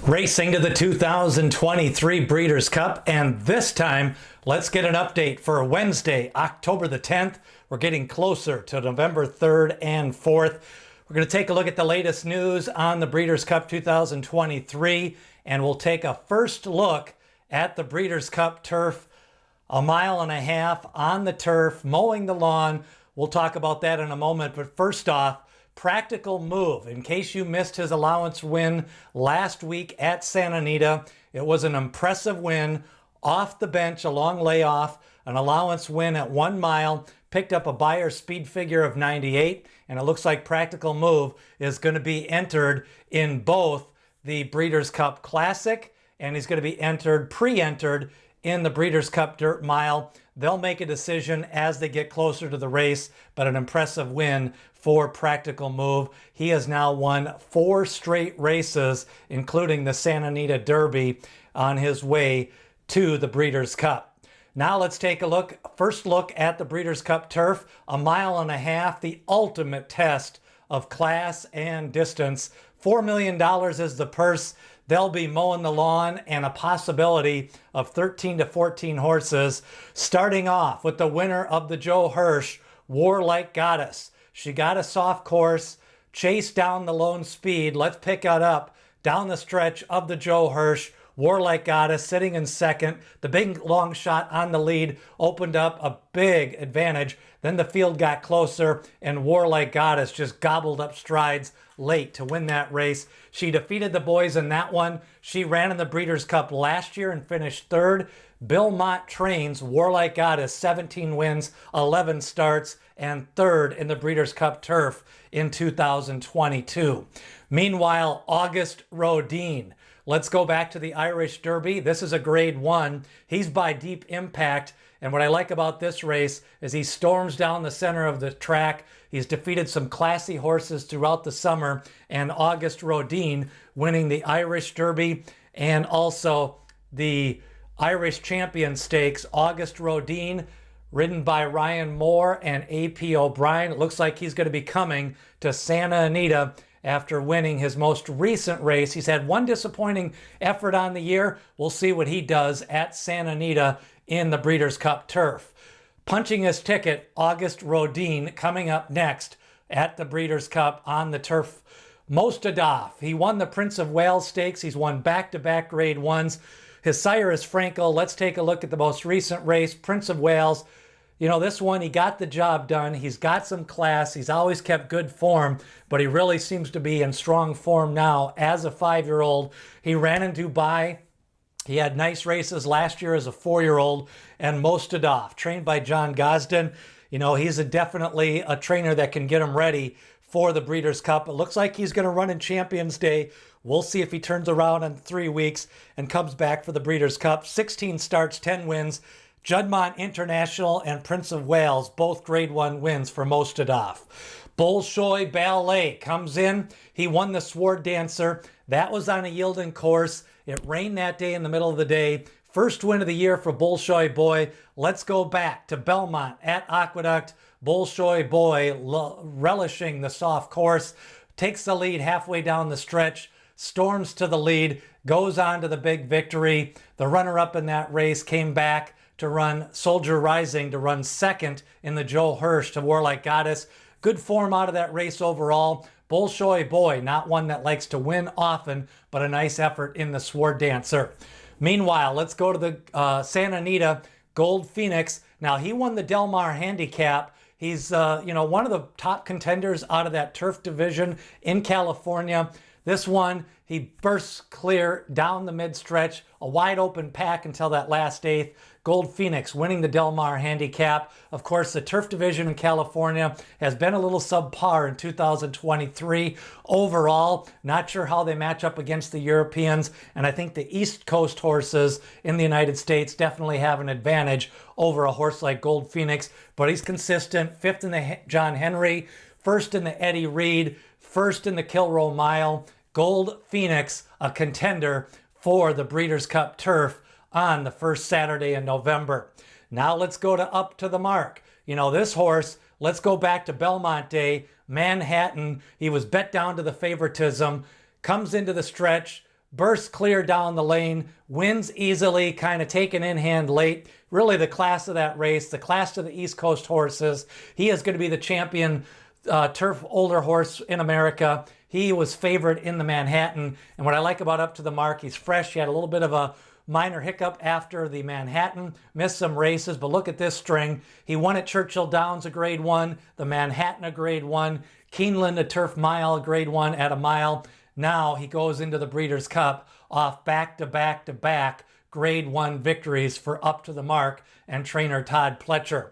Racing to the 2023 Breeders' Cup, and this time, let's get an update for Wednesday, October the 10th. We're getting closer to November 3rd and 4th. We're going to take a look at the latest news on the Breeders' Cup 2023, and we'll take a first look at the Breeders' Cup turf, a mile and a half on the turf, mowing the lawn. We'll talk about that in a moment, but first off, practical move. In case you missed his allowance win last week at Santa Anita, it was an impressive win off the bench, a long layoff, an allowance win at 1 mile, picked up a Beyer speed figure of 98, and it looks like practical move is going to be entered in both the Breeders' Cup Classic, and he's going to be pre-entered in the Breeders' Cup Dirt Mile. They'll make a decision as they get closer to the race, but an impressive win for Practical Move. He has now won 4 straight races, including the Santa Anita Derby, on his way to the Breeders' Cup. Now let's take a look, first look at the Breeders' Cup turf, a mile and a half, the ultimate test of class and distance. $4 million is the purse. They'll be mowing the lawn, and a possibility of 13 to 14 horses. Starting off with the winner of the Joe Hirsch, Warlike Goddess. She got a soft course, chased down the lone speed. Let's pick it up down the stretch of the Joe Hirsch. Warlike Goddess sitting in second. The big long shot on the lead opened up a big advantage. Then the field got closer, and Warlike Goddess just gobbled up strides late to win that race. She defeated the boys in that one. She ran in the Breeders' Cup last year and finished third. Bill Mott trains Warlike Goddess, 17 wins, 11 starts, and third in the Breeders' Cup turf in 2022. Meanwhile, Auguste Rodin. Let's go back to the Irish Derby. This is a grade 1. He's by Deep Impact. And what I like about this race is he storms down the center of the track. He's defeated some classy horses throughout the summer. And Auguste Rodin winning the Irish Derby and also the Irish Champion Stakes. Auguste Rodin, ridden by Ryan Moore and A.P. O'Brien. It looks like he's going to be coming to Santa Anita after winning his most recent race. He's had one disappointing effort on the year. We'll see what he does at Santa Anita in the Breeders' Cup turf. Punching his ticket, Auguste Rodin coming up next at the Breeders' Cup on the turf. Mostadaf. He won the Prince of Wales Stakes. He's won back-to-back grade 1s. His sire is Franco. Let's take a look at the most recent race, Prince of Wales. You know, this one, he got the job done. He's got some class. He's always kept good form, but he really seems to be in strong form now as a 5-year-old. He ran in Dubai. He had nice races last year as a 4-year-old. And Mostadaf, trained by John Gosden. You know, he's definitely a trainer that can get him ready for the Breeders' Cup. It looks like he's going to run in Champions Day. We'll see if he turns around in 3 weeks and comes back for the Breeders' Cup. 16 starts, 10 wins. Juddmonte International and Prince of Wales, both grade 1 wins for Mostadaf. Bolshoi Ballet comes in. He won the Sword Dancer. That was on a yielding course. It rained that day in the middle of the day. First win of the year for Bolshoi Boy. Let's go back to Belmont at Aqueduct. Bolshoi Boy, relishing the soft course, takes the lead halfway down the stretch, storms to the lead, goes on to the big victory. The runner-up in that race came back to run Soldier Rising, to run second in the Joe Hirsch to Warlike Goddess. Good form out of that race overall. Bolshoi Boy, not one that likes to win often, but a nice effort in the Sword Dancer. Meanwhile, let's go to the Santa Anita Gold Phoenix. Now, he won the Del Mar Handicap. He's one of the top contenders out of that turf division in California. This one, he bursts clear down the mid-stretch, a wide open pack until that last eighth. Gold Phoenix winning the Del Mar Handicap. Of course, the turf division in California has been a little subpar in 2023. Overall, not sure how they match up against the Europeans, and I think the East Coast horses in the United States definitely have an advantage over a horse like Gold Phoenix, but he's consistent. 5th in the John Henry, 1st in the Eddie Reed, 1st in the Kilroe Mile. Gold Phoenix, a contender for the Breeders' Cup turf on the first Saturday in November. Now let's go to Up to the Mark. You know, this horse, let's go back to Belmont Day, Manhattan. He was bet down to the favoritism, comes into the stretch, bursts clear down the lane, wins easily, kind of taken in hand late. Really the class of that race, the class of the East Coast horses. He is going to be the champion turf older horse in America. He was favored in the Manhattan. And what I like about Up to the Mark, he's fresh. He had a little bit of a minor hiccup after the Manhattan, missed some races, but look at this string. He won at Churchill Downs a grade 1, the Manhattan a grade 1, Keeneland a turf mile, grade 1 at a mile. Now he goes into the Breeders' Cup off back-to-back-to-back grade 1 victories for Up to the Mark and trainer Todd Pletcher.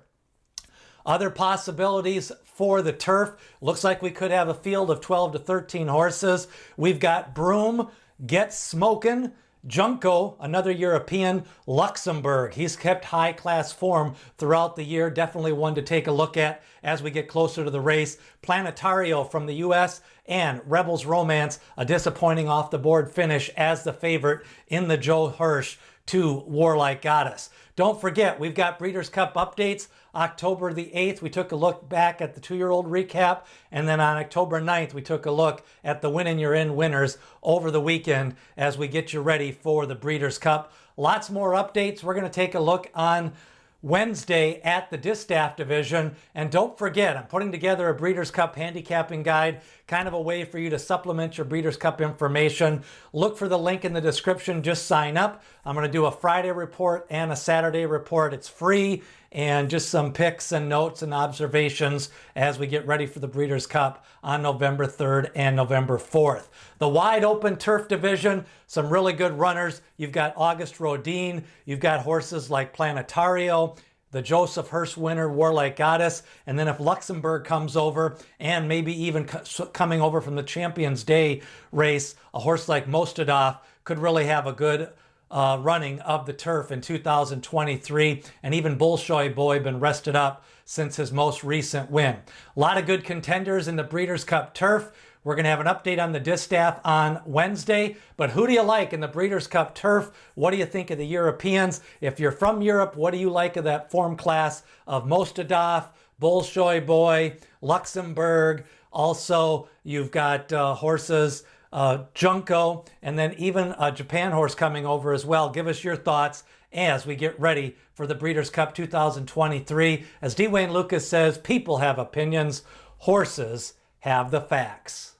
Other possibilities for the turf. Looks like we could have a field of 12 to 13 horses. We've got Broom, Get Smokin', Junko, another European, Luxembourg. He's kept high-class form throughout the year. Definitely one to take a look at as we get closer to the race. Planetario from the U.S. and Rebels Romance, a disappointing off-the-board finish as the favorite in the Joe Hirsch to Warlike Goddess. Don't forget, we've got Breeders' Cup updates. October the 8th, we took a look back at the 2-year-old recap. And then on October 9th, we took a look at the Winnin' You're In winners over the weekend as we get you ready for the Breeders' Cup. Lots more updates. We're going to take a look on Wednesday at the Distaff Division. And don't forget, I'm putting together a Breeders' Cup handicapping guide, kind of a way for you to supplement your Breeders' Cup information. Look for the link in the description. Just sign up. I'm going to do a Friday report and a Saturday report. It's free, and just some picks and notes and observations as we get ready for the Breeders' Cup on November 3rd and November 4th. The wide open turf division, some really good runners. You've got Auguste Rodin. You've got horses like Planetario, the Joseph Hirsch winner, Warlike Goddess. And then if Luxembourg comes over, and maybe even coming over from the Champions Day race, a horse like Mostadaf could really have a good running of the turf in 2023, and even Bolshoi Boy been rested up since his most recent win. A lot of good contenders in the Breeders' Cup turf. We're going to have an update on the Distaff on Wednesday, but who do you like in the Breeders' Cup turf? What do you think of the Europeans? If you're from Europe, what do you like of that form class of Mostadaf, Bolshoi Boy, Luxembourg? Also, you've got horses Junko, and then even a Japan horse coming over as well. Give us your thoughts as we get ready for the Breeders' Cup 2023. As D. Wayne Lucas says, people have opinions, horses have the facts.